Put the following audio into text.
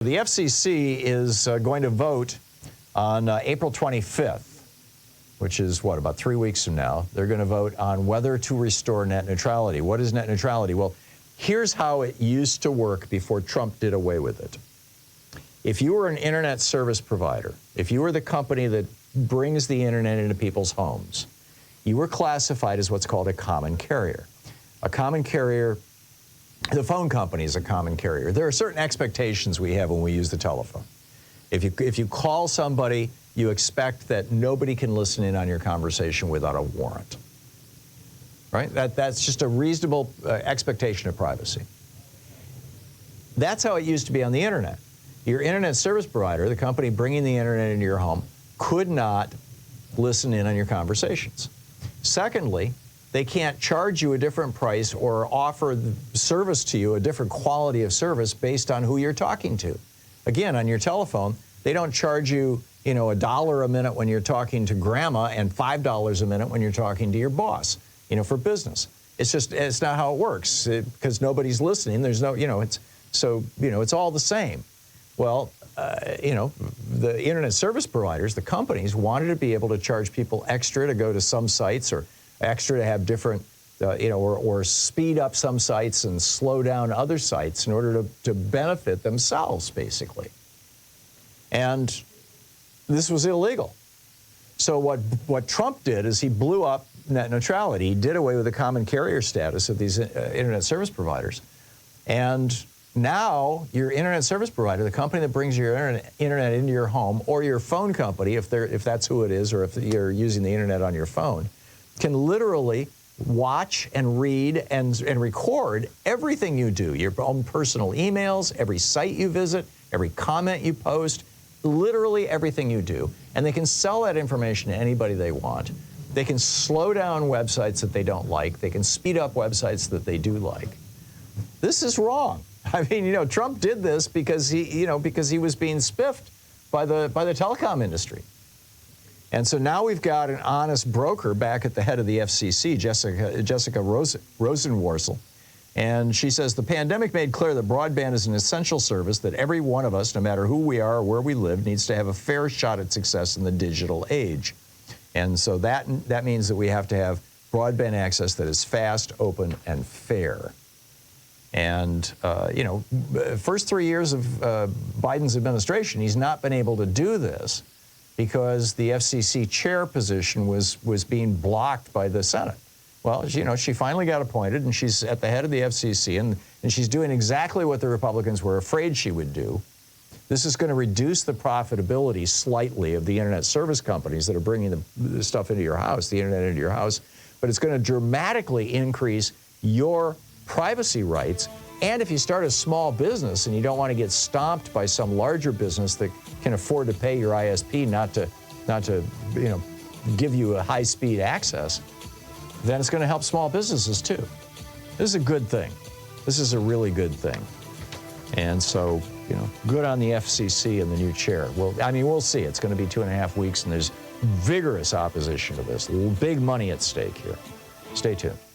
The FCC is going to vote on April 25th, which is, what, about 3 weeks from now. They're going to vote on whether to restore net neutrality. What is net neutrality? Well, here's how it used to work before Trump did away with it. If you were an internet service provider, if you were the company that brings the internet into people's homes, you were classified as what's called a common carrier. A common carrier, the phone company is a common carrier. There are certain expectations we have when we use the telephone. If you call somebody, you expect that nobody can listen in on your conversation without a warrant, right? That's just a reasonable expectation of privacy. That's how it used to be on the internet. Your internet service provider, the company bringing the internet into your home, could not listen in on your conversations. Secondly, they can't charge you a different price or offer the service to you, a different quality of service based on who you're talking to. Again, on your telephone, they don't charge you, $1 a minute when you're talking to grandma and $5 a minute when you're talking to your boss, for business. It's not how it works because nobody's listening. There's no, it's all the same. Well, the internet service providers, the companies, wanted to be able to charge people extra to go to some sites or extra to have different, or speed up some sites and slow down other sites in order to benefit themselves, basically. And this was illegal. So what Trump did is he blew up net neutrality. He did away with the common carrier status of these internet service providers. And now your internet service provider, the company that brings your internet into your home, or your phone company, if that's who it is, or if you're using the internet on your phone, can literally watch and read and record everything you do, your own personal emails, every site you visit, every comment you post, literally everything you do. And they can sell that information to anybody they want. They can slow down websites that they don't like. They can speed up websites that they do like. This is wrong. I mean, Trump did this because he was being spiffed by the telecom industry. And so now we've got an honest broker back at the head of the FCC, Jessica Rosenworcel. And she says, the pandemic made clear that broadband is an essential service that every one of us, no matter who we are or where we live, needs to have a fair shot at success in the digital age. And so that means that we have to have broadband access that is fast, open, and fair. And, first 3 years of Biden's administration, he's not been able to do this because the FCC chair position was being blocked by the Senate. Well, she finally got appointed, and she's at the head of the FCC, and she's doing exactly what the Republicans were afraid she would do. This is going to reduce the profitability slightly of the internet service companies that are bringing the stuff into your house, the internet into your house, but it's going to dramatically increase your privacy rights. And if you start a small business and you don't want to get stomped by some larger business that can afford to pay your ISP not to give you a high-speed access, then it's going to help small businesses too. This is a good thing. This is a really good thing. And so, good on the FCC and the new chair. Well, we'll see. It's going to be 2.5 weeks, and there's vigorous opposition to this. Big money at stake here. Stay tuned.